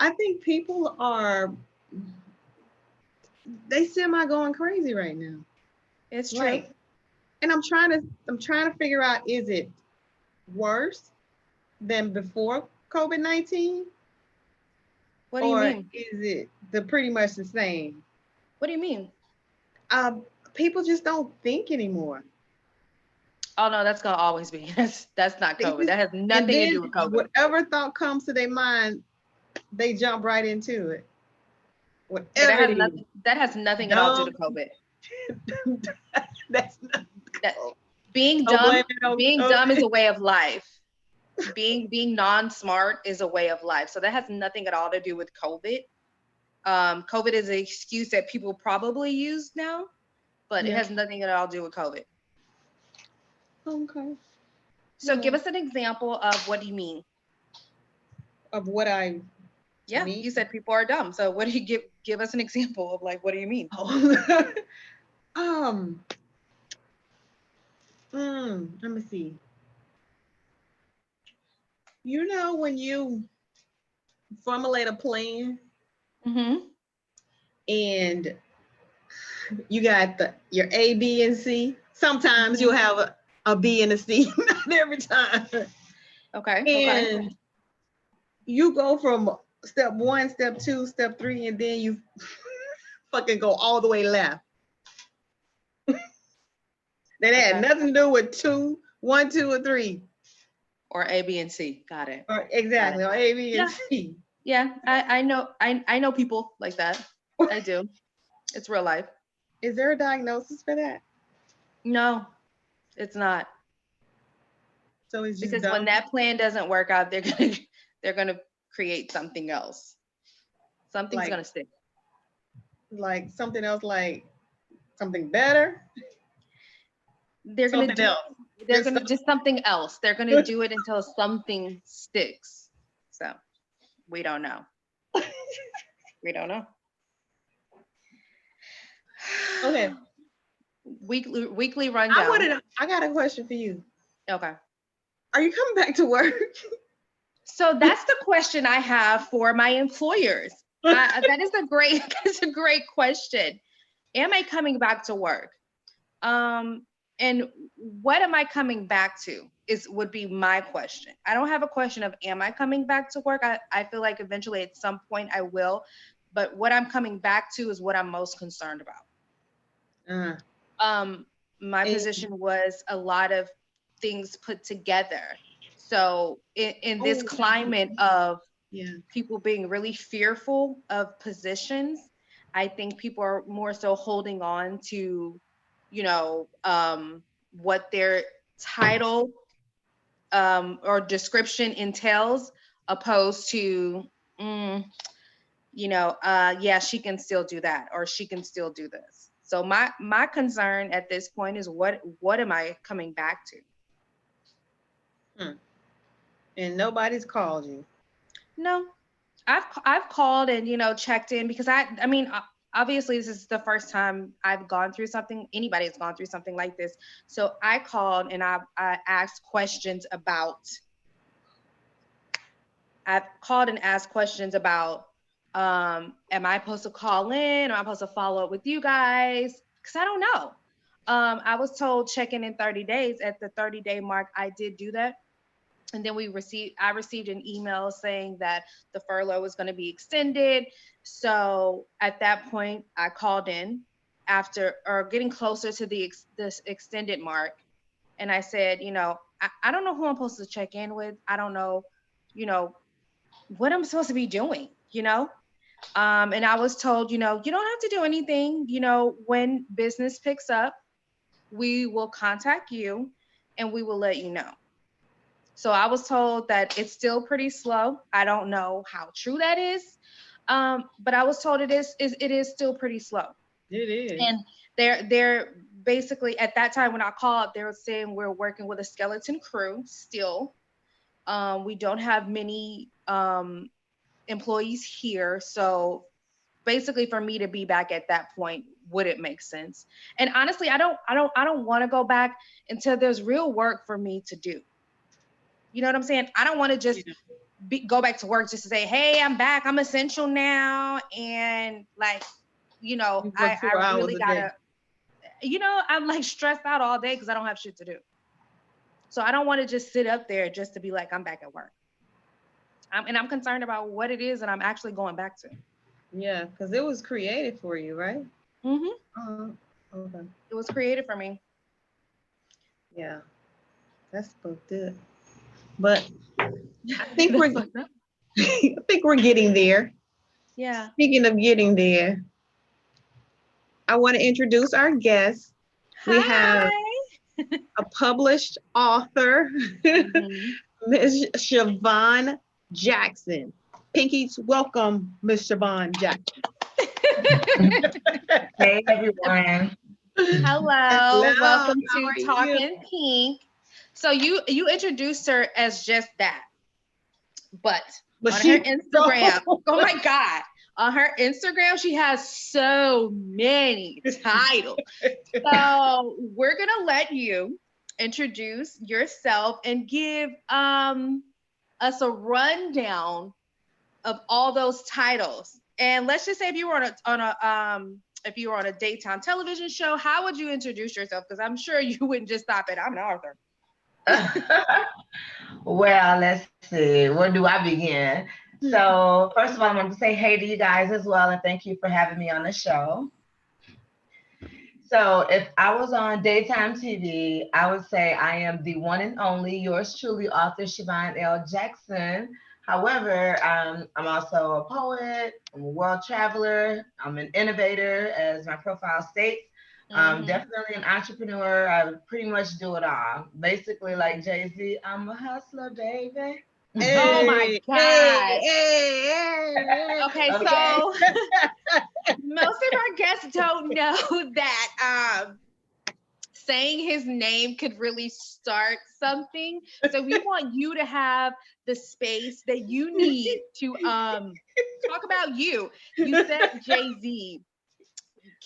I think people are, they semi going crazy right now. It's true. Like, and I'm trying to figure out, is it worse than before COVID-19? What do you Or mean? is it pretty much the same? What do you mean? People just don't think anymore. Oh no, that's gonna always be. That's not COVID. That has And nothing to then do with COVID. whatever thought comes to their mind, they jump right into it. Yeah, Whatever it is. that has nothing at all to do Dumb. with COVID. That's not That cool. being Don't blame dumb, it on being COVID. dumb is a way of life. Being non-smart is a way of life. So that has nothing at all to do with COVID. COVID is an excuse that people probably use now, but it Yeah. has nothing at all to do with COVID. Okay. So Yeah. give us an example of what do you mean? Of what I Yeah, mean. you said people are dumb. So what do you give us an example of, like, what do you mean? Let me see. You know, when you formulate a plan Mm-hmm. and you got your A, B, and C. Sometimes you'll have a B and a C, not every time. Okay. And you go from step 1, step 2, step 3, and then you fucking go all the way left. That had nothing to do with 2, 1, 2, or 3. Or A, B, and C. Got it. Or exactly. Or A, B, and C. Yeah, I know people like that. I do. It's real life. Is there a diagnosis for that? No, it's not. So it's just Because dumb. when that plan doesn't work out, they're gonna create something else. Something's gonna stick. Like something else, like something better. They're gonna do just something else. They're gonna do it until something sticks. So we don't know. We don't know. Okay. Weekly rundown. I got a question for you. Okay. Are you coming back to work? So that's the question I have for my employers. That's a great question. Am I coming back to work? And what am I coming back to would be my question. I don't have a question of am I coming back to work? I feel like eventually at some point I will, but what I'm coming back to is what I'm most concerned about. My position was a lot of things put together. So in this climate of people being really fearful of positions, I think people are more so holding on to, what their title or description entails, opposed to, yeah, she can still do that, or she can still do this. So my concern at this point is what am I coming back to? And nobody's called you? No, I've called and checked in, because I mean obviously this is the first time I've gone through something, anybody has gone through something like this. So I called and I asked questions about. I've called and asked questions about, am I supposed to call in? Am I supposed to follow up with you guys? Because I don't know. I was told check in 30 days. At the 30-day mark, I did do that. And then I received an email saying that the furlough was going to be extended. So at that point, I called in after, or getting closer to this extended mark. And I said, I don't know who I'm supposed to check in with. I don't know, what I'm supposed to be doing, and I was told, you don't have to do anything. When business picks up, we will contact you and we will let you know. So I was told that it's still pretty slow. I don't know how true that is, but I was told it is still pretty slow. It is. And they're basically, at that time when I called, they were saying we're working with a skeleton crew still. We don't have many employees here, so basically for me to be back at that point wouldn't make sense. And honestly, I don't want to go back until there's real work for me to do. You know what I'm saying? I don't want to just go back to work just to say, hey, I'm back, I'm essential now. And like, you know, You work 4 I hours really a gotta, day. you know, I'm like stressed out all day because I don't have shit to do. So I don't want to just sit up there just to be like, I'm back at work. And I'm concerned about what it is that I'm actually going back to. Yeah, because it was created for you, right? Mm-hmm. Okay. It was created for me. Yeah, that's both good. But I think we're I think we're getting there. Yeah. Speaking of getting there, I want to introduce our guest. We have Hi. a published author, Mhm. Ms. Shavonne Jackson. Pinkies, welcome, Ms. Shavonne Jackson. Hey everyone. Hello, Hello, welcome how to are you? TALKinPInk. So you introduced her as just that, but But on her she Instagram, oh my God, on her Instagram, she has so many titles. So we're gonna let you introduce yourself and give us a rundown of all those titles. And let's just say if you were if you were on a daytime television show, how would you introduce yourself? Because I'm sure you wouldn't just stop at I'm an author. Well, let's see. Where do I begin? So, first of all, I want to say hey to you guys as well, and thank you for having me on the show. So, if I was on daytime TV, I would say I am the one and only yours truly, author Shavonne L. Jackson. However, I'm also a poet, I'm a world traveler, I'm an innovator, as my profile states. Definitely an entrepreneur. I pretty much do it all. Basically, like Jay-Z, I'm a hustler, baby. Oh my Hey, God. hey. Okay, Okay. so most of our guests don't know that saying his name could really start something. So we want you to have the space that you need to talk about you. You said Jay-Z.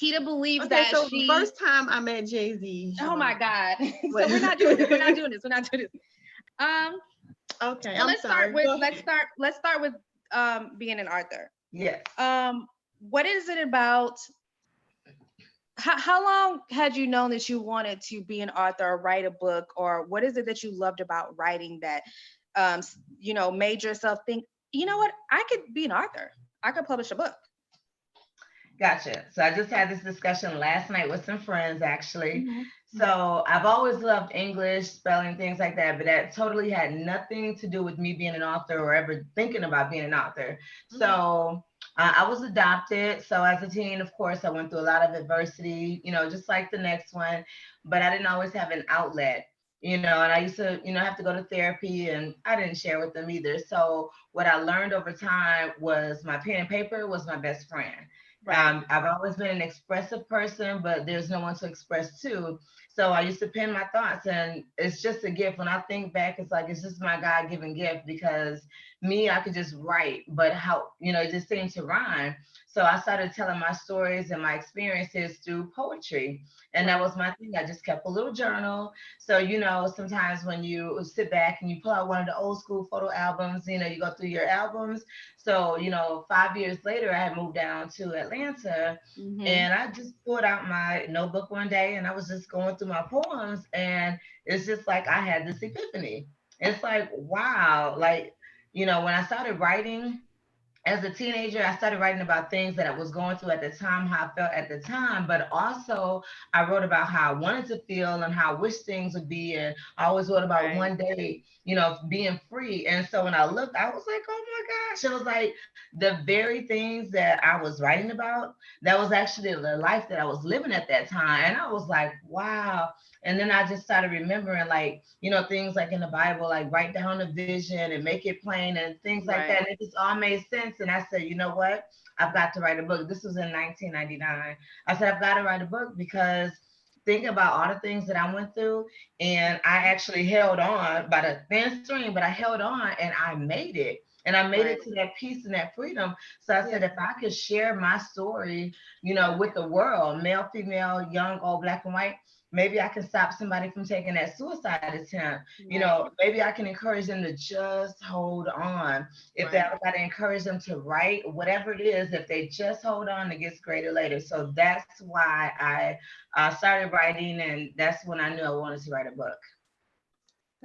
Kita believes Okay, that so the she. first time I met Jay-Z. Oh my God. What? So we're not doing this. We're not doing this. We're not doing this. Okay, So I'm let's sorry. start with being an author. Yes. What is it about? How long had you known that you wanted to be an author or write a book, or what is it that you loved about writing that you know, made yourself think, you know what, I could be an author, I could publish a book? Gotcha. So I just had this discussion last night with some friends, actually. Mhm. So I've always loved English, spelling, things like that, but that totally had nothing to do with me being an author or ever thinking about being an author. So I was adopted. So as a teen, of course, I went through a lot of adversity, you know, just like the next one, but I didn't always have an outlet. You know, and I used to, you know, have to go to therapy and I didn't share with them either. So what I learned over time was my pen and paper was my best friend. Right. I've always been an expressive person, but there's no one to express to. So I used to pen my thoughts, and it's just a gift. When I think back, it's like it's just my God-given gift because me, I could just write, but how, you know, it just seemed to rhyme. So I started telling my stories and my experiences through poetry. And that was my thing. I just kept a little journal. So, you know, sometimes when you sit back and you pull out one of the old school photo albums, you know, you go through your albums. So, you know, 5 years later, I had moved down to Atlanta and I just pulled out my notebook one day and I was just going through my poems. And it's just like I had this epiphany. It's like, wow. Like, you know, when I started writing, as a teenager, I started writing about things that I was going through at the time, how I felt at the time, but also I wrote about how I wanted to feel and how I wish things would be. And I always wrote about one day, you know, being free. And so when I looked, I was like, oh my gosh, it was like the very things that I was writing about, that was actually the life that I was living at that time. And I was like, wow. And then I just started remembering, like, you know, things like in the Bible, like write down a vision and make it plain and things like that. And it just all made sense. And I said, you know what? I've got to write a book. This was in 1999. I said, I've got to write a book because think about all the things that I went through. And I actually held on by the thin string, but I held on and I made it. And I made Right. it to that peace and that freedom. So I said, if I could share my story, with the world, male, female, young, old, black and white, maybe I can stop somebody from taking that suicide attempt. Maybe I can encourage them to just hold on. If I got to encourage them to write, whatever it is, if they just hold on, it gets greater later. So that's why I started writing, and that's when I knew I wanted to write a book.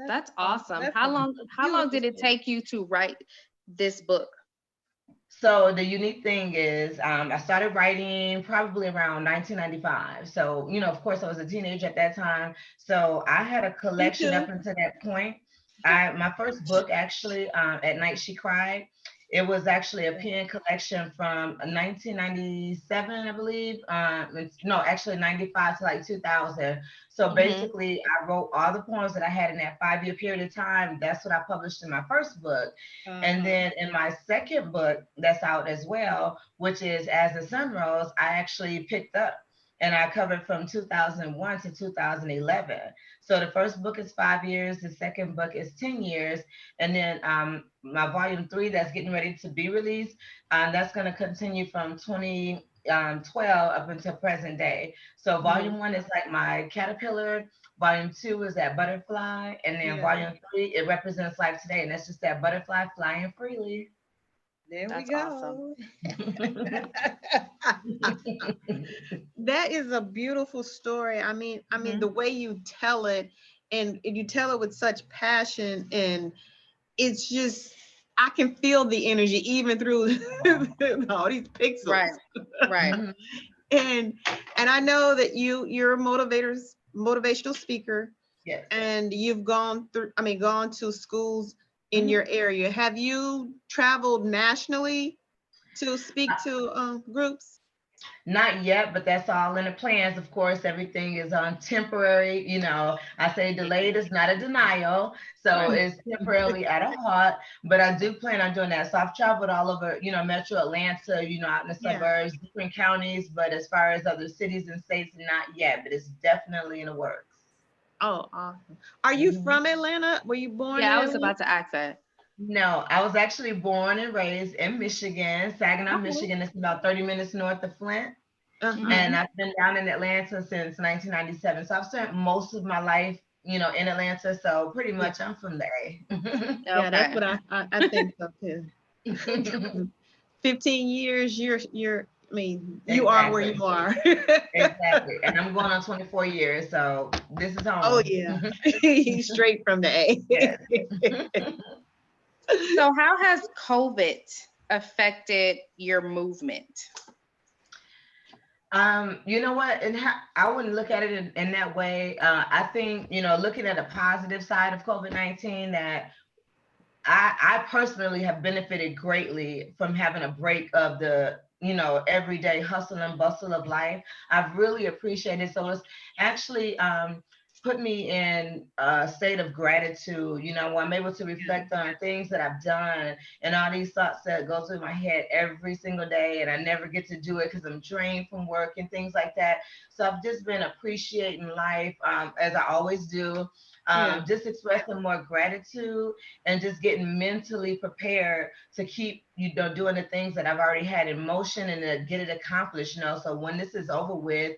That's awesome. How long did it take you to write this book? So the unique thing is, I started writing probably around 1995. So, of course, I was a teenager at that time. So I had a collection up until that point. My first book, actually, At Night She Cried, it was actually a pen collection from 1997, I believe. No, actually 95 to like 2000. So basically, I wrote all the poems that I had in that 5-year period of time. That's what I published in my first book. And then in my second book that's out as well, which is As the Sun Rose, I actually picked up and I covered from 2001 to 2011. So the first book is 5 years, the second book is 10 years. And then my volume 3 that's getting ready to be released, that's going to continue from 2012 up until present day. So volume 1 is like my caterpillar. Volume 2 is that butterfly. And then volume 3, it represents life today. And that's just that butterfly flying freely. There That's we go. awesome. That is a beautiful story. I mean, the way you tell it, and you tell it with such passion, and it's just, I can feel the energy even through all these pixels. Right. And I know that you're a motivational speaker. Yes. And you've gone to schools in your area. Have you traveled nationally to speak to groups? Not yet, but that's all in the plans. Of course, everything is on temporary. I say delayed is not a denial. So it's temporarily at a halt, but I do plan on doing that. So I've traveled all over, Metro Atlanta, out in the suburbs, different counties, but as far as other cities and states, not yet, but it's definitely in the works. Oh, awesome. Are you from Atlanta? Were you born in I Atlanta? was about to ask that. No, I was actually born and raised in Michigan, Saginaw, Michigan. It's about 30 minutes north of Flint. And I've been down in Atlanta since 1997. So I've spent most of my life, in Atlanta. So pretty much I'm from there. Yeah, that's what I think so too. 15 years, you are where you are. Exactly. And I'm going on 24 years. So this is home. Oh yeah. Straight from the A. Yes. So how has Covet affected your movement? You know what? And I wouldn't look at it in that way. I think, looking at the positive side of COVID-19, that I personally have benefited greatly from having a break of the, everyday hustle and bustle of life. I've really appreciated. So it's actually put me in a state of gratitude, where I'm able to reflect on things that I've done and all these thoughts that go through my head every single day, and I never get to do it because I'm drained from work and things like that. So I've just been appreciating life as I always do. Just expressing more gratitude and just getting mentally prepared to keep, doing the things that I've already had in motion and to get it accomplished, So when this is over with,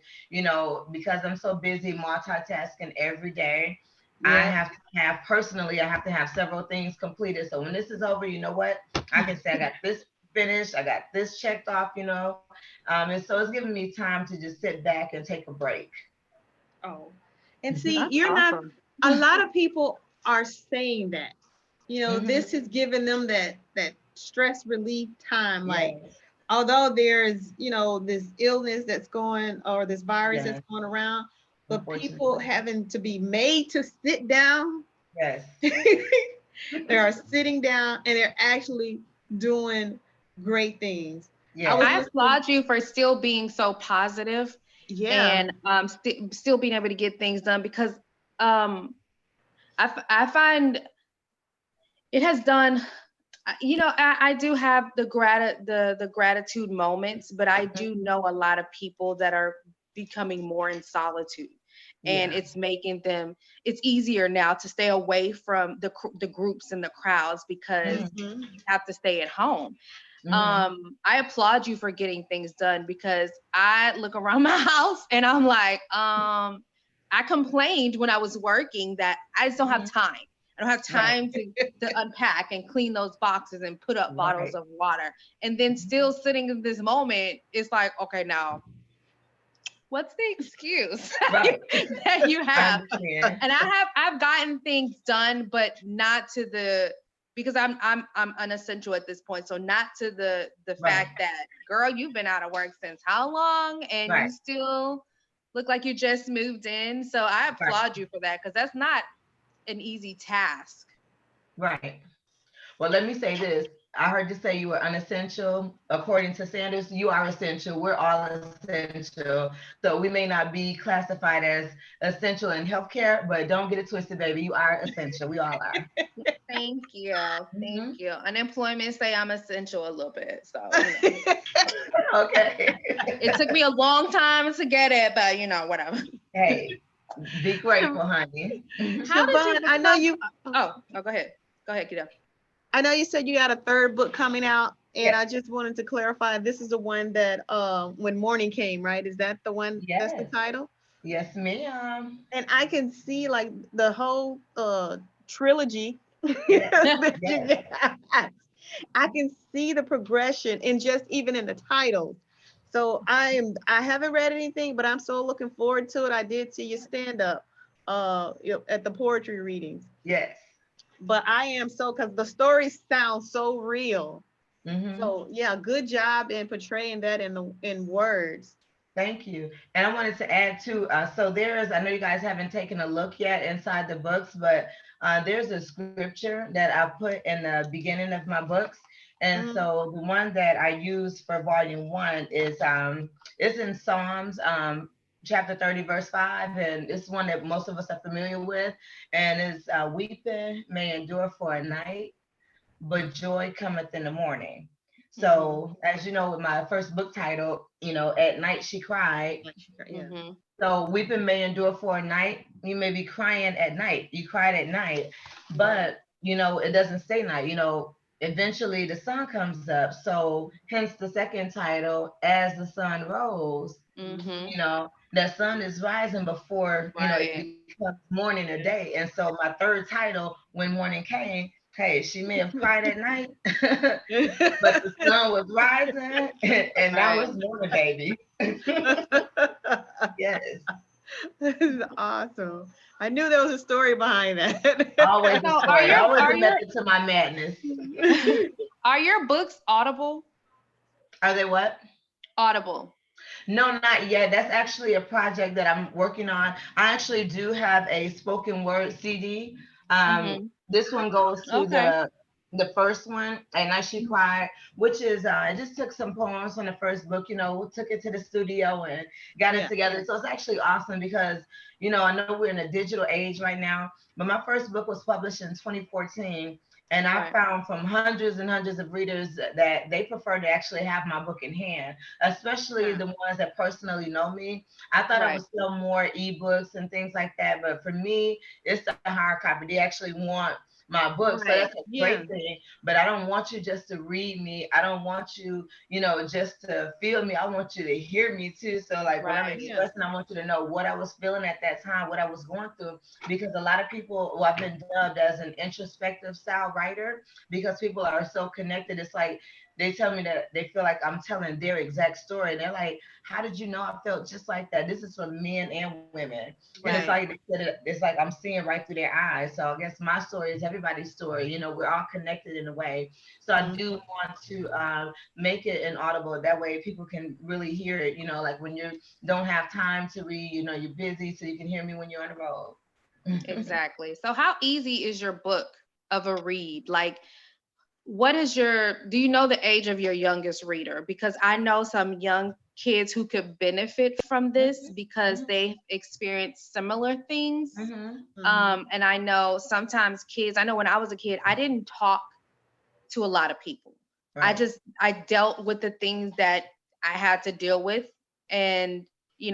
because I'm so busy multitasking every day, I have to have several things completed. So when this is over, you know what? I can say I got this finished, I got this checked off, and so it's giving me time to just sit back and take a break. Oh, and see, That's you're awesome. not, a lot of people are saying that, this is giving them that stress relief time. Like, although there's, this illness that's going, or this virus that's going around, but people having to be made to sit down. Yes. They are sitting down and they're actually doing great things. Yeah. I applaud you for still being so positive. And still being able to get things done, because I find it has done, I do have the gratitude moments, but I do know a lot of people that are becoming more in solitude. and it's making them, it's easier now to stay away from the groups and the crowds because you have to stay at home. I applaud you for getting things done, because I look around my house and I'm like, I complained when I was working that I just don't have time. I don't have time to unpack and clean those boxes and put up bottles of water. And then still sitting in this moment, it's like, okay, now what's the excuse that you have? And I've gotten things done, but not to the, because I'm unessential at this point. So not to the fact that, girl, you've been out of work since how long? And you still look like you just moved in. So I applaud you for that, because that's not an easy task. Right. Well, let me say this. I heard you say you were unessential. According to Sanders, you are essential. We're all essential. So we may not be classified as essential in healthcare, but don't get it twisted, baby. You are essential. We all are. Thank you. Thank you. Unemployment say I'm essential a little bit. So, okay. It took me a long time to get it, but whatever. Hey, be grateful, honey. How did you? I know you. Oh, go ahead. Go ahead, Kiddo. I know you said you had a third book coming out, and I just wanted to clarify, this is the one that When Morning Came, right? Is that the one? That's the title? Yes, ma'am. And I can see like the whole trilogy. I can see the progression in just even in the titles. So I haven't read anything, but I'm so looking forward to it. I did see you stand up at the poetry readings. Yes. But I am so, because the story sounds so real. So yeah, good job in portraying that in words. Thank you. And I wanted to add too, so I know you guys haven't taken a look yet inside the books, but there's a scripture that I put in the beginning of my books. And so the one that I use for volume 1 is it's in Psalms chapter 30, verse 5, and it's one that most of us are familiar with. And it's weeping may endure for a night, but joy cometh in the morning. So as you know, with my first book title, At Night She Cried. So weeping may endure for a night. You may be crying at night. You cried at night, but it doesn't say night. Eventually the sun comes up. So hence the second title, As the Sun Rose. That sun is rising before it becomes morning or day. And so my third title, When Morning Came, hey, she may have cried at night, but the sun was rising, and that was morning, baby. Yes. This is awesome. I knew there was a story behind that. Always a story. Always a method to my madness. Are your books audible? Are they what? Audible. No, not yet. That's actually a project that I'm working on. I actually do have a spoken word CD. This one goes to the first one, At Night She Cried, which is I just took some poems from the first book, took it to the studio and got it together. So it's actually awesome because I know we're in a digital age right now, but my first book was published in 2014. And I found from hundreds and hundreds of readers that they prefer to actually have my book in hand, especially the ones that personally know me. I thought I would sell more ebooks and things like that, but for me, it's the hard copy. They actually want my book. So that's a great thing. But I don't want you just to read me. I don't want you, just to feel me. I want you to hear me too. So like when I'm expressing, I want you to know what I was feeling at that time, what I was going through. Because a lot of people, I've been dubbed as an introspective style writer because people are so connected. It's like they tell me that they feel like I'm telling their exact story. And they're like, how did you know I felt just like that? This is for men and women. And it's like I'm seeing right through their eyes. So I guess my story is everybody's story. We're all connected in a way. So I do want to make it an audible. That way people can really hear it, like when you don't have time to read, you're busy, so you can hear me when you're on the road. Exactly. So how easy is your book of a read? Like, do you know the age of your youngest reader? Because I know some young kids who could benefit from this because they experienced similar things. And I know sometimes kids, I know when I was a kid, I didn't talk to a lot of people. I dealt with the things that I had to deal with. And,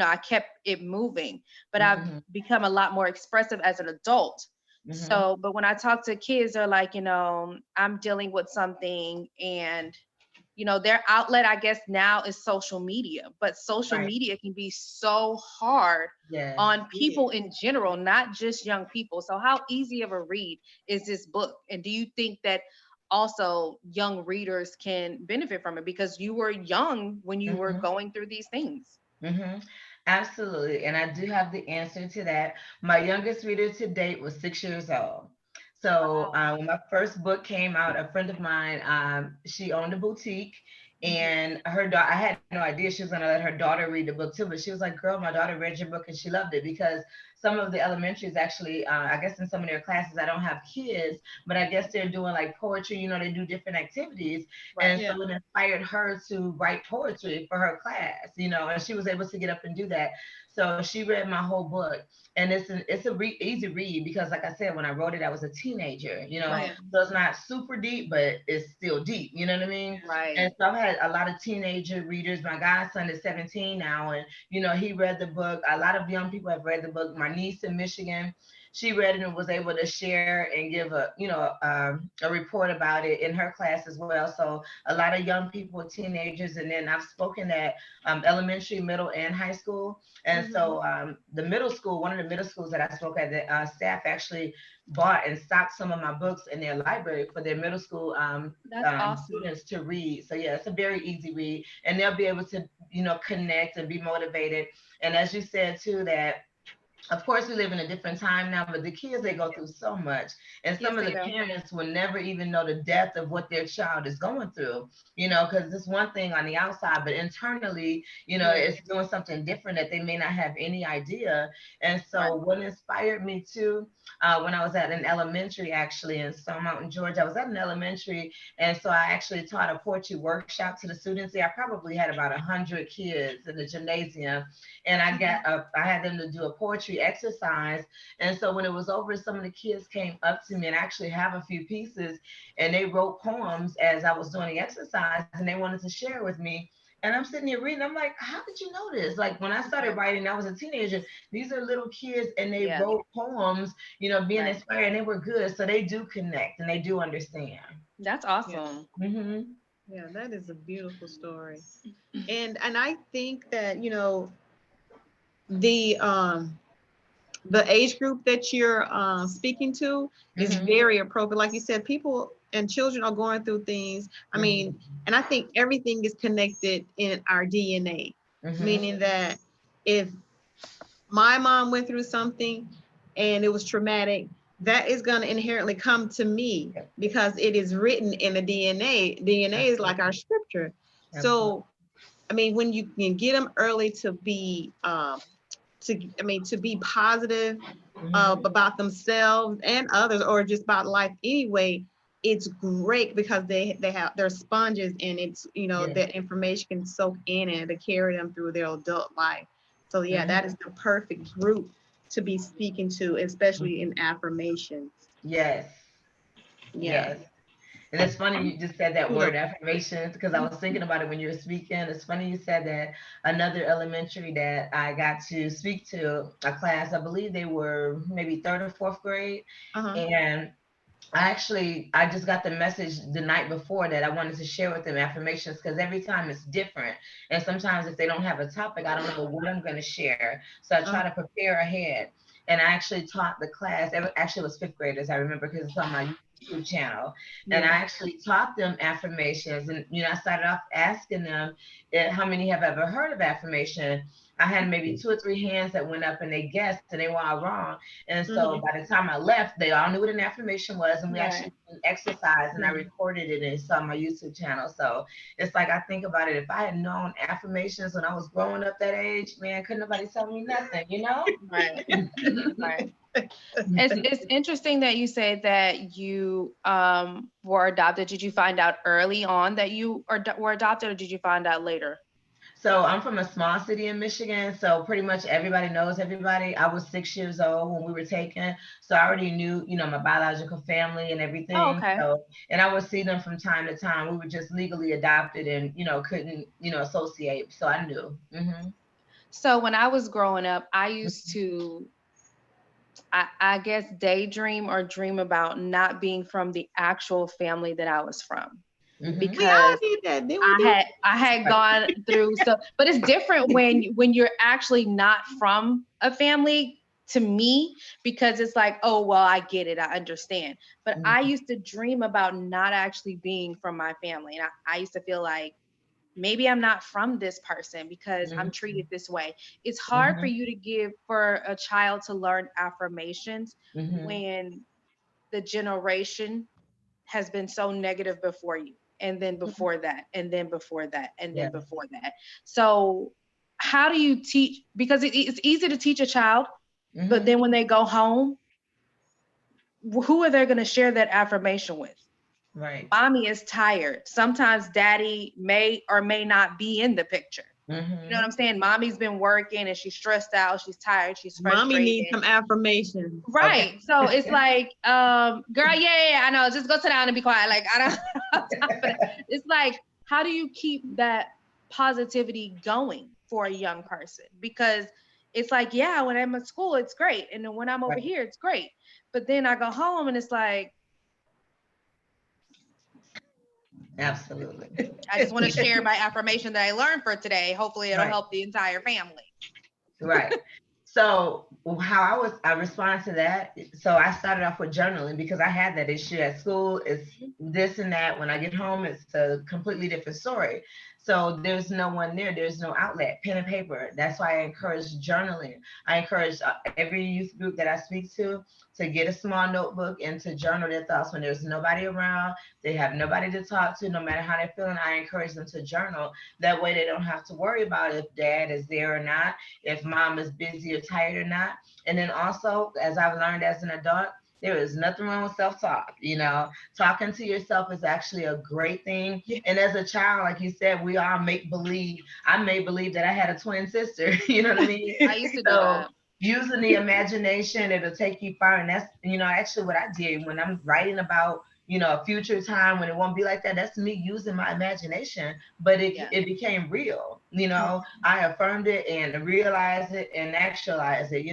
I kept it moving, but I've become a lot more expressive as an adult. So, but when I talk to kids, they're like, I'm dealing with something, and their outlet, I guess now, is social media, but social media can be so hard on people in general, not just young people. So how easy of a read is this book? And do you think that also young readers can benefit from it, because you were young when you were going through these things? Absolutely. And I do have the answer to that. My youngest reader to date was 6 years old. So when my first book came out, a friend of mine, she owned a boutique, and her daughter, I had no idea she was going to let her daughter read the book too, but she was like, girl, my daughter read your book and she loved it, because some of the elementaries actually, I guess in some of their classes, I don't have kids, but I guess they're doing like poetry, they do different activities. And so it inspired her to write poetry for her class, and she was able to get up and do that. So she read my whole book, and it's easy read, because like I said, when I wrote it, I was a teenager, so it's not super deep, but it's still deep, you know what I mean? And so I've had a lot of teenager readers. My godson is 17 now, and he read the book. A lot of young people have read the book. My niece in Michigan, she read it and was able to share and give a report about it in her class as well. So a lot of young people, teenagers, and then I've spoken at elementary, middle, and high school. And so the middle school, one of the middle schools that I spoke at, the staff actually bought and stocked some of my books in their library for their middle school students to read. So yeah, it's a very easy read, and they'll be able to connect and be motivated. And as you said too, that of course we live in a different time now, but the kids, they go through so much, and some of the parents will never even know the depth of what their child is going through, because it's one thing on the outside, but internally, it's doing something different that they may not have any idea. And so what inspired me too, when I was at an elementary, actually in Stone Mountain, Georgia, I was at an elementary, and so I actually taught a poetry workshop to the students there. I probably had about 100 kids in the gymnasium, and I had them to do a poetry exercise. And so when it was over, some of the kids came up to me, and I actually have a few pieces, and they wrote poems as I was doing the exercise, and they wanted to share with me. And I'm sitting here reading, I'm like, how did you know this? Like when I started writing, I was a teenager. These are little kids, and they wrote poems, being inspired, and they were good. So they do connect and they do understand. That's awesome. Yeah, that is a beautiful story. And I think that, the age group that you're speaking to is very appropriate. Like you said, people and children are going through things. I mean, and I think everything is connected in our DNA, meaning that if my mom went through something and it was traumatic, that is going to inherently come to me because it is written in the DNA. DNA is like our scripture. So, I mean, when you can get them early to be to be positive about themselves and others, or just about life anyway, it's great because they're sponges, and it's that information can soak in and to carry them through their adult life. So yeah, that is the perfect group to be speaking to, especially in affirmations. Yes. And it's funny you just said that word affirmations, because I was thinking about it when you were speaking. It's funny you said that. Another elementary that I got to speak to, a class, I believe they were maybe 3rd or 4th grade. And I just got the message the night before that I wanted to share with them affirmations, because every time it's different. And sometimes if they don't have a topic, I don't know what I'm going to share. So I try to prepare ahead. And I actually taught the class, actually it was 5th graders, I remember, because it's on my YouTube channel. And I actually taught them affirmations. And, I started off asking them how many have ever heard of affirmation. I had maybe 2 or 3 hands that went up and they guessed, and they were all wrong. And so by the time I left, they all knew what an affirmation was, and we actually did an exercise, and I recorded it and it's on my YouTube channel. So it's like, I think about it, if I had known affirmations when I was growing up that age, man, couldn't nobody tell me nothing, Right. It's interesting that you say that you were adopted. Did you find out early on that you were adopted, or did you find out later? So I'm from a small city in Michigan, so pretty much everybody knows everybody. I was 6 years old when we were taken, so I already knew, my biological family and everything. Oh, okay. So, and I would see them from time to time. We were just legally adopted and, couldn't, associate. So I knew. So when I was growing up, I used to, I guess, daydream or dream about not being from the actual family that I was from. We all Because did that, didn't we? Do I had gone through stuff, but it's different when you're actually not from a family, to me, because it's like, oh well, I get it, I understand. But I used to dream about not actually being from my family, and I used to feel like maybe I'm not from this person because I'm treated this way. It's hard for a child to learn affirmations when the generation has been so negative before you, and then before that, and then before that, and then before that. So how do you teach? Because it's easy to teach a child, but then when they go home, who are they going to share that affirmation with? Right. Mommy is tired. Sometimes daddy may or may not be in the picture. You know what I'm saying? Mommy's been working and she's stressed out, she's tired, she's frustrated. Mommy needs some affirmation. Right. Okay. So it's like, girl, yeah, I know. Just go sit down and be quiet. Like, I don't have time for that. It's like, how do you keep that positivity going for a young person? Because it's like, yeah, when I'm at school, it's great. And then when I'm over here, it's great. But then I go home and it's like, absolutely. I just want to share my affirmation that I learned for today. Hopefully it'll help the entire family. Right. So how I respond to that. So I started off with journaling because I had that issue at school. It's this and that. When I get home, it's a completely different story. So there's no one there. There's no outlet, pen and paper. That's why I encourage journaling. I encourage every youth group that I speak to get a small notebook and to journal their thoughts when there's nobody around. They have nobody to talk to, no matter how they're feeling. I encourage them to journal. That way they don't have to worry about if dad is there or not, if mom is busy or tired or not. And then also, as I've learned as an adult, there is nothing wrong with self-talk. Talking to yourself is actually a great thing. And as a child, like you said, we all make believe. I made believe that I had a twin sister. You know what I mean? I used to do that. Using the imagination, it'll take you far. And that's, actually what I did when I'm writing about, a future time when it won't be like that. That's me using my imagination, but it became real. I affirmed it and realized it and actualized it,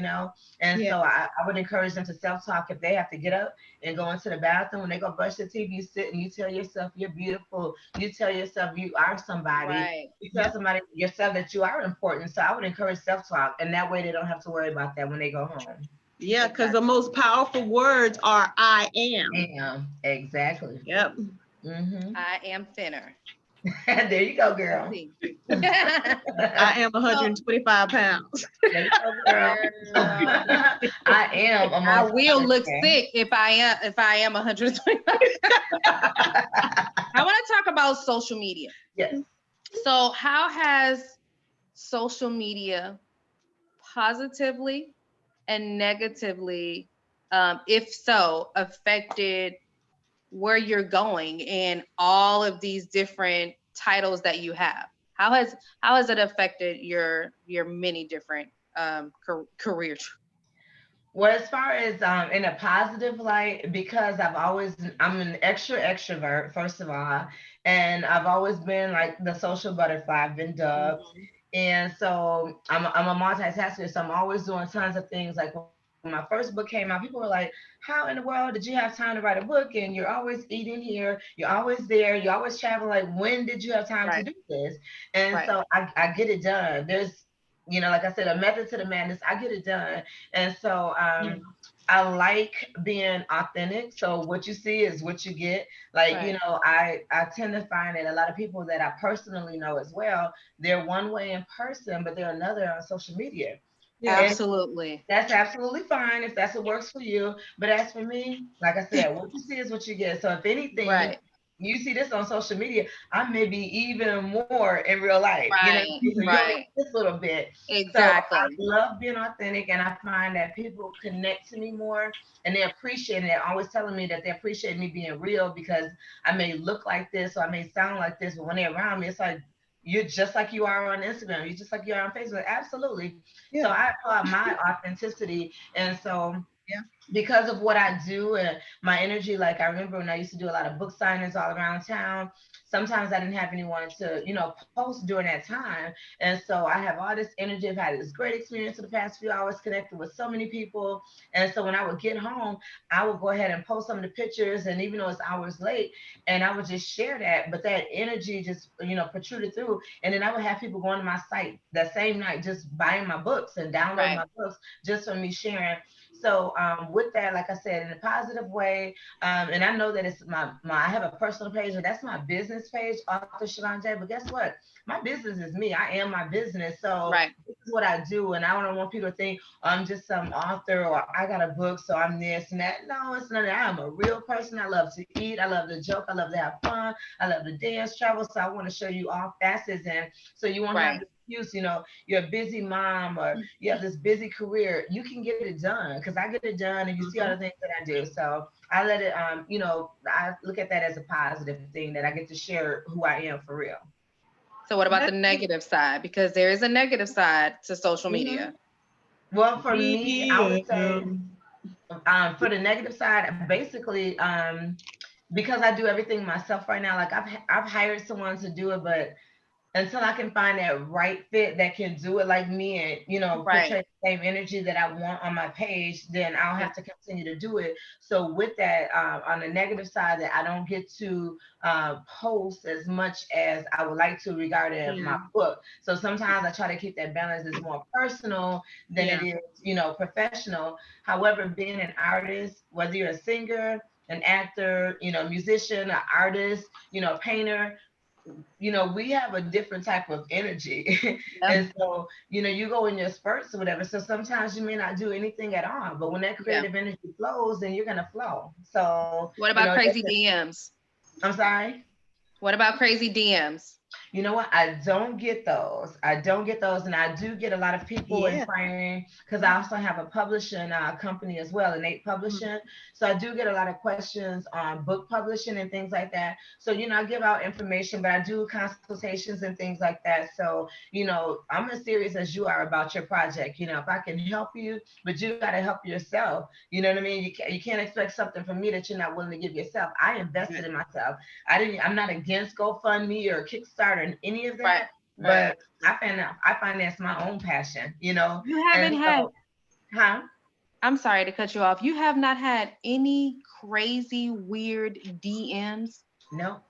And so I would encourage them to self-talk. If they have to get up and go into the bathroom, when they go brush their teeth, you sit and you tell yourself you're beautiful. You tell yourself you are somebody. Right. You tell somebody yourself that you are important. So I would encourage self-talk, and that way they don't have to worry about that when they go home. Yeah, because the most powerful words are I am. Exactly. Yep. I am thinner. There you go, girl. I am 125 pounds. There you go, girl. I am. I will look sick if I am 125. I want to talk about social media. Yes. So how has social media positively and negatively, if so, affected where you're going and all of these different titles that you have? How has it affected your many different careers? Well, as far as in a positive light, because I'm an extrovert, first of all, and I've always been like the social butterfly. I've been dubbed. And so I'm a multitasker, so I'm always doing tons of things. Like when my first book came out, people were like, how in the world did you have time to write a book? And you're always eating here, you're always there, you always travel. Like, when did you have time to do this? And so I get it done. There's, like I said, a method to the madness. I get it done. And so I like being authentic. So what you see is what you get. Like, I tend to find that a lot of people that I personally know as well, they're one way in person, but they're another on social media. Yeah, absolutely. That's absolutely fine if that's what works for you. But as for me, like I said, what you see is what you get. So if anything, you see this on social media, I may be even more in real life. This little bit. Exactly. So I love being authentic, and I find that people connect to me more, and they appreciate it. They're always telling me that they appreciate me being real, because I may look like this or I may sound like this, but when they're around me, it's like, you're just like you are on Instagram. You're just like you are on Facebook. Absolutely. Yeah. So I applaud my authenticity. And so Yeah. Because of what I do and my energy, like I remember when I used to do a lot of book signings all around town, sometimes I didn't have anyone to, post during that time. And so I have all this energy. I've had this great experience for the past few hours connected with so many people. And so when I would get home, I would go ahead and post some of the pictures. And even though it's hours late, and I would just share that, but that energy just, protruded through. And then I would have people going to my site that same night, just buying my books and downloading my books just from me sharing. So with that, like I said, in a positive way, and I know that it's my I have a personal page, and that's my business page, author Shavonne J. But guess what? My business is me. I am my business. So this is what I do, and I don't want people to think I'm just some author or I got a book, so I'm this and that. No, it's none of that. I am a real person. I love to eat. I love to joke. I love to have fun. I love to dance, travel. So I want to show you all facets, and so you won't have excuse, you're a busy mom or you have this busy career, you can get it done because I get it done and you see all the things that I do. So I let it, I look at that as a positive thing that I get to share who I am for real. So what about the negative side? Because there is a negative side to social media. Well, for me, I would say for the negative side, basically, because I do everything myself right now, like I've hired someone to do it, but until I can find that right fit that can do it like me and, portray the same energy that I want on my page, then I'll have to continue to do it. So with that, on the negative side, that I don't get to post as much as I would like to regarding my book. So sometimes I try to keep that balance. It's more personal than it is, professional. However, being an artist, whether you're a singer, an actor, musician, an artist, painter, we have a different type of energy. And so, you go in your spurts or whatever. So sometimes you may not do anything at all, but when that creative energy flows, then you're going to flow. So what about crazy DMs? I'm sorry? What about crazy DMs? You know what? I don't get those. And I do get a lot of people inquiring because I also have a publishing company as well, Innate Publishing. So I do get a lot of questions on book publishing and things like that. So, I give out information, but I do consultations and things like that. So, I'm as serious as you are about your project. If I can help you, but you got to help yourself. You know what I mean? You can't expect something from me that you're not willing to give yourself. I invested in myself. I'm not against GoFundMe or Kickstarter and any of that, but I finance my own passion, You haven't had, huh? I'm sorry to cut you off. You have not had any crazy, weird DMs? No.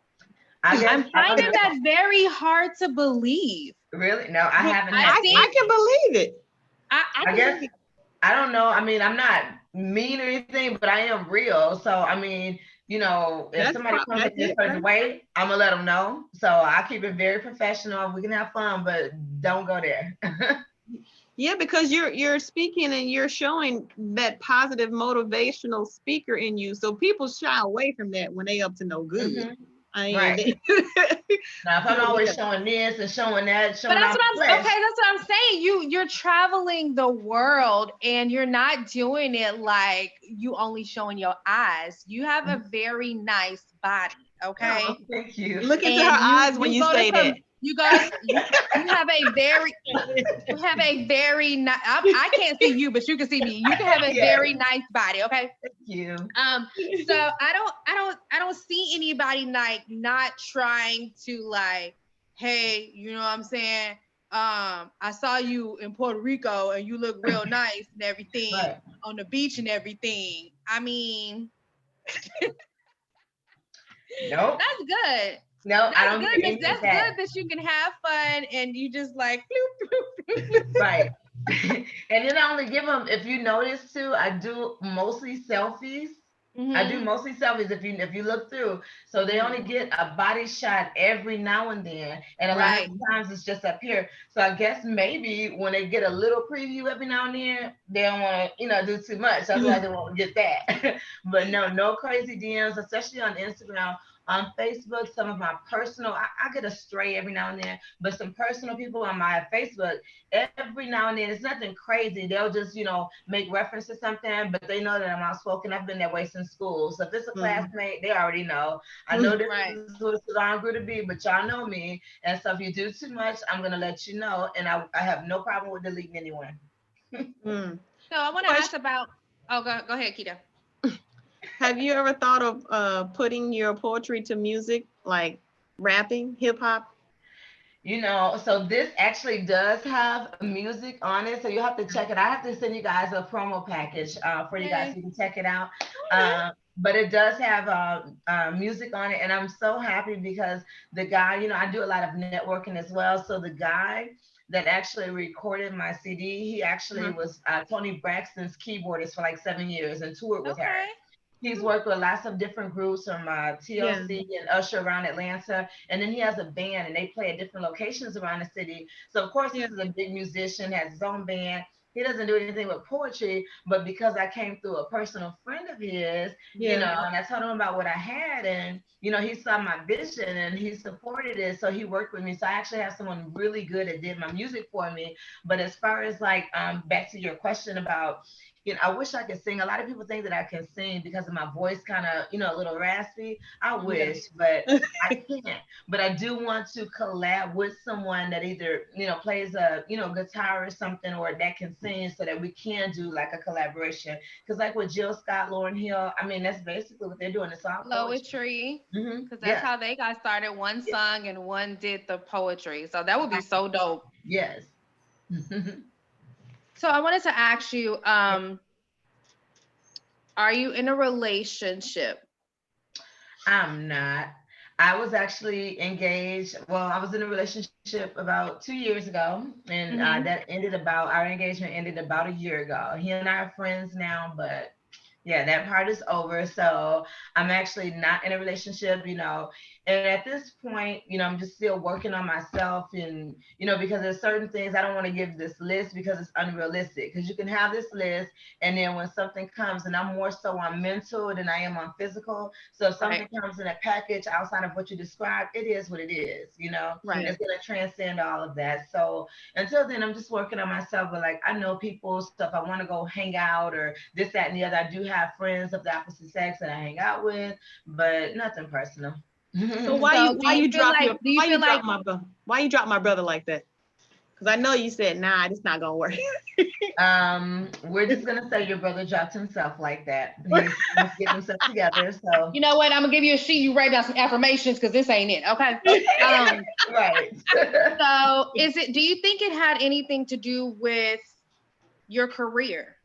I'm finding that very hard to believe. Really? No, I haven't. I can believe it. I guess, I don't know. I mean, I'm not mean or anything, but I am real. So, I mean, if somebody comes in a certain way, I'm gonna let them know. So I keep it very professional. We can have fun, but don't go there. Yeah, because you're speaking and you're showing that positive motivational speaker in you. So people shy away from that when they up to no good. Now, if I'm always showing this and showing that, but that's what I'm saying. You're traveling the world and you're not doing it like you only showing your eyes. You have a very nice body. Okay. Oh, thank you. Look into her eyes when you say that. You have a very nice, I can't see you, but you can see me. You can have a very nice body. Okay. Thank you. So I don't see anybody like not trying to like, hey, you know what I'm saying? I saw you in Puerto Rico and you look real nice and everything on the beach and everything. I mean, nope. That's good. No, I don't get any That's of that. good that you can have fun and you just like right. And then I only give them, if you notice too, I do mostly selfies. I do mostly selfies if you look through. So they only get a body shot every now and then. And a lot of times it's just up here. So I guess maybe when they get a little preview every now and then, they don't want to, do too much. That's why they won't get that. But no crazy DMs, especially on Instagram. On Facebook, some of my personal, I get a stray every now and then, but some personal people on my Facebook, every now and then, it's nothing crazy. They'll just, make reference to something, but they know that I'm outspoken. I've been that way since school. So if it's a classmate, they already know. I know this is who Shavonne grew to be, but y'all know me. And so if you do too much, I'm going to let you know. And I have no problem with deleting anyone. So I want to ask about Oh, go ahead, Keita. Have you ever thought of putting your poetry to music, like rapping, hip hop? So this actually does have music on it, so you have to check it. I have to send you guys a promo package for you guys so Yay. you can check it out. But it does have music on it, and I'm so happy because the guy, I do a lot of networking as well. So the guy that actually recorded my CD, he actually Uh-huh. was Tony Braxton's keyboardist for like 7 years and toured with her. Okay. He's worked with lots of different groups from Yeah. TLC and Usher around Atlanta. And then he has a band and they play at different locations around the city. So, of course, Yeah. this is a big musician, has his own band. He doesn't do anything with poetry, but because I came through a personal friend of his, Yeah. and I told him about what I had, and he saw my vision and he supported it. So he worked with me. So I actually have someone really good that did my music for me. But as far as like back to your question about I wish I could sing. A lot of people think that I can sing because of my voice kind of, a little raspy. I Yeah. wish, but I can't. But I do want to collab with someone that either, plays a, guitar or something, or that can sing so that we can do like a collaboration. Because like with Jill Scott, Lauryn Hill, I mean, that's basically what they're doing. It's all poetry. Poetry. Because that's Yeah. how they got started. One Yeah. sung and one did the poetry. So that would be so dope. Yes. So I wanted to ask you, are you in a relationship? I'm not. I was actually engaged. Well, I was in a relationship about 2 years ago, and Mm-hmm. our engagement ended about a year ago. He and I are friends now, but yeah, that part is over. So I'm actually not in a relationship, And at this point, I'm just still working on myself, and because there's certain things I don't want to give this list because it's unrealistic. Because you can have this list, and then when something comes, and I'm more so on mental than I am on physical. So if Right. something comes in a package outside of what you described, it is what it is. Right. Yeah. It's gonna transcend all of that. So until then, I'm just working on myself. But like, I know people, so if I want to go hang out or this, that, and the other, I do have friends of the opposite sex that I hang out with, but nothing personal. So So do you feel like why you drop my brother like that? Because I know you said, nah, it's not gonna work. We're just gonna say your brother dropped himself like that. He's getting himself together. So you know what? I'm gonna give you a sheet. You write down some affirmations because this ain't it. Okay. right. So do you think it had anything to do with your career?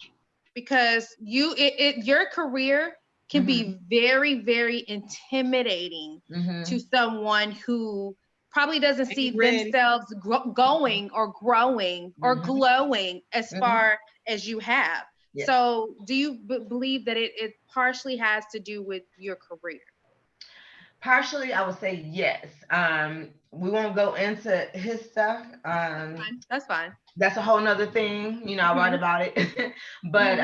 Because your career can be very, very intimidating to someone who probably doesn't see themselves going or growing or glowing as far as you have. Yeah. So do you believe that it partially has to do with your career? Partially, I would say yes. We won't go into his stuff. That's fine. That's a whole nother thing. I write about it. But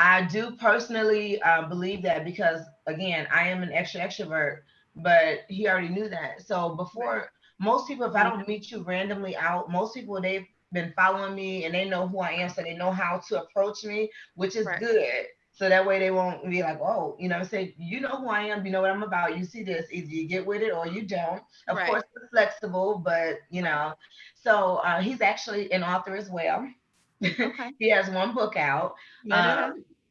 I do personally believe that because, again, I am an extrovert, but he already knew that. So before, most people, if I don't meet you randomly out, most people, they've been following me and they know who I am, so they know how to approach me, which is good. So that way they won't be like, oh, say, you know who I am, you know what I'm about. You see this, either you get with it or you don't. Of course, it's flexible, but So he's actually an author as well. Okay. He has one book out.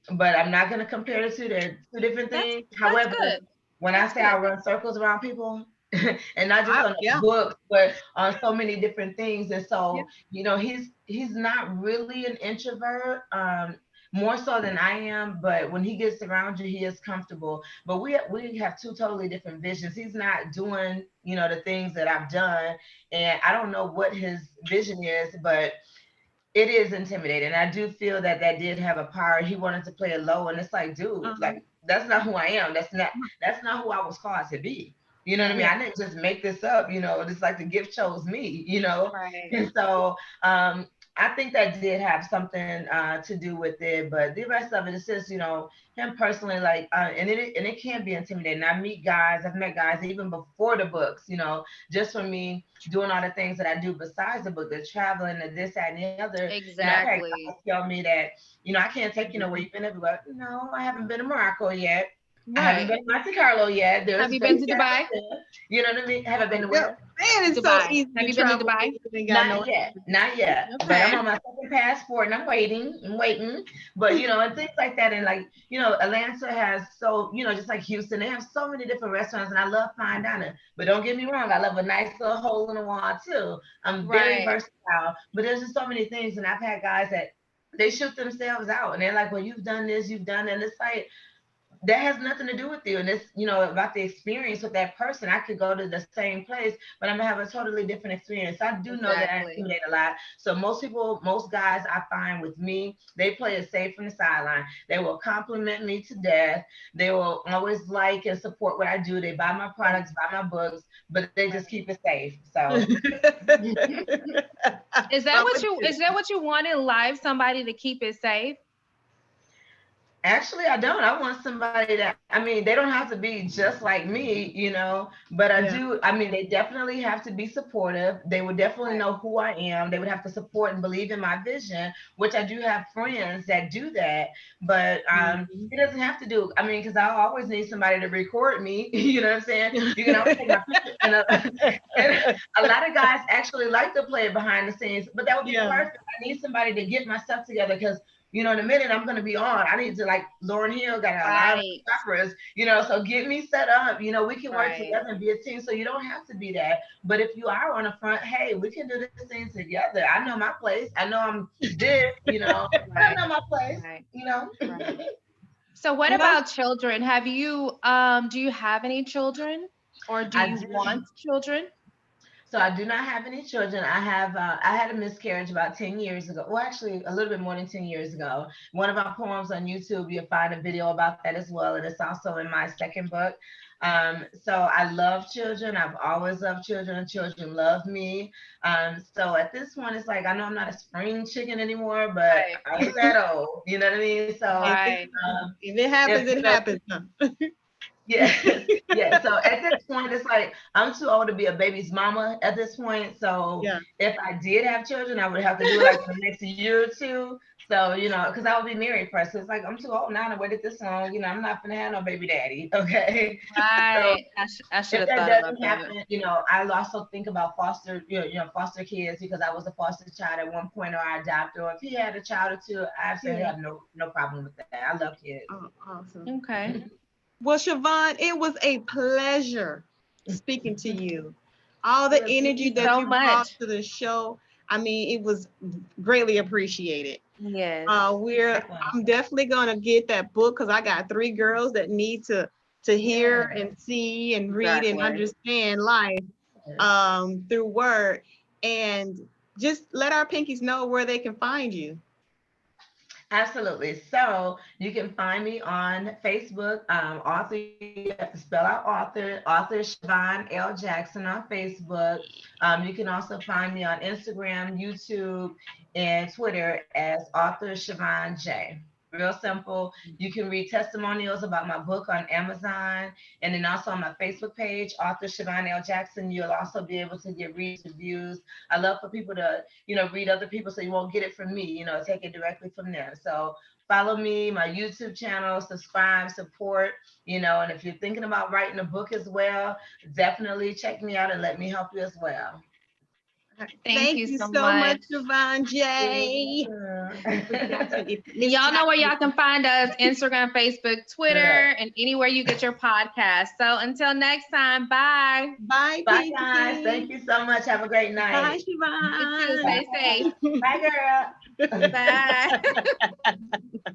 But I'm not going to compare the two. They're two different things. However, when I say I run circles around people, and not just on a book, but on so many different things. And so, he's not really an introvert. More so than I am, but when he gets around you, he is comfortable. But we have two totally different visions. He's not doing, the things that I've done, and I don't know what his vision is, but it is intimidating. I do feel that did have a part. He wanted to play it low, and it's like, dude, like that's not who I am. That's not who I was called to be. You know what I mean? I didn't just make this up. It's like the gift chose me. And so I think that did have something to do with it, but the rest of it is just, him personally, like, and it can be intimidating. I've met guys even before the books, just for me doing all the things that I do besides the book, the traveling, the this, that, and the other. Exactly. I've had guys tell me that, I can't take you nowhere. You've been everywhere. No, I haven't been to Morocco yet. I haven't been to Monte Carlo yet. There's Have you been to Dubai? You know what I mean? Have I been to where? Man, it's Dubai. so easy Have to you been to travel. Dubai? Not yet, not yet. Okay. But I'm on my second passport and I'm waiting. But you know, and things like that. And like, you know, Atlanta has so, you know, just like Houston, they have so many different restaurants and I love fine dining. But don't get me wrong, I love a nice little hole in the wall too. I'm very versatile, but there's just so many things. And I've had guys that they shoot themselves out and they're like, well, you've done this, you've done that. And it's like, that has nothing to do with you. And it's, you know, about the experience with that person. I could go to the same place, but I'm gonna have a totally different experience. I do know that I intimidate a lot. So most people, most guys I find with me, they play it safe from the sideline. They will compliment me to death. They will always like and support what I do. They buy my products, buy my books, but they just keep it safe. So is that what you want in life? Somebody to keep it safe? Actually, I don't. I want somebody that, I mean, they don't have to be just like me, you know, but I do. I mean, they definitely have to be supportive. They would definitely know who I am. They would have to support and believe in my vision, which I do have friends that do that, but it doesn't have to do, I mean, because I always need somebody to record me, you know what I'm saying? You can always take my picture. And a lot of guys actually like to play it behind the scenes, but that would be perfect. I need somebody to get my stuff together because, you know, in a minute I'm gonna be on. I need to, like Lauryn Hill got a lot of chakras, you know, so get me set up. You know, we can work together and be a team. So you don't have to be that. But if you are on the front, hey, we can do this thing together. I know my place. I know I'm this, you know. I know my place, you know. So what about children? Have you do you have any children or do you want children? So I do not have any children. I had a miscarriage about 10 years ago. Well, actually a little bit more than 10 years ago. One of our poems on YouTube, you'll find a video about that as well. And it's also in my second book. So I love children. I've always loved children. Children love me. So at this point, it's like, I know I'm not a spring chicken anymore, but I ain't that old. You know what I mean? So if it happens, it happens. Yeah. Yeah. So at this point, it's like I'm too old to be a baby's mama at this point. So if I did have children, I would have to do it like in the next year or two. So, you know, because I would be married first. So it's like I'm too old now to waited this long. You know, I'm not gonna have no baby daddy. Okay. Right. So I should have thought about that. You know, I also think about foster, you know, foster kids because I was a foster child at one point or I adopted. Or if he had a child or two, I say I have no problem with that. I love kids. Oh, awesome. Okay. Well, Shavonne, it was a pleasure speaking to you. All the energy that you brought to the show, I mean, it was greatly appreciated. Yes. I'm definitely gonna get that book because I got 3 girls that need to hear and see and read and understand life through word. And just let our pinkies know where they can find you. Absolutely. So you can find me on Facebook, author, you have to spell out author Shavonne L. Jackson on Facebook. You can also find me on Instagram, YouTube, and Twitter as author Shavonne J. Real simple. You can read testimonials about my book on Amazon. And then also on my Facebook page, author Shavonne L. Jackson, you'll also be able to get reviews. I love for people to, you know, read other people so you won't get it from me, you know, take it directly from them. So follow me, my YouTube channel, subscribe, support, you know, and if you're thinking about writing a book as well, definitely check me out and let me help you as well. Thank you so much, Shavonne J. Y'all know where y'all can find us: Instagram, Facebook, Twitter, and anywhere you get your podcast. So until next time, bye. Bye, bye, guys. Thank you so much. Have a great night. Bye, Shavonne. You too. Stay safe. Bye, girl. Bye.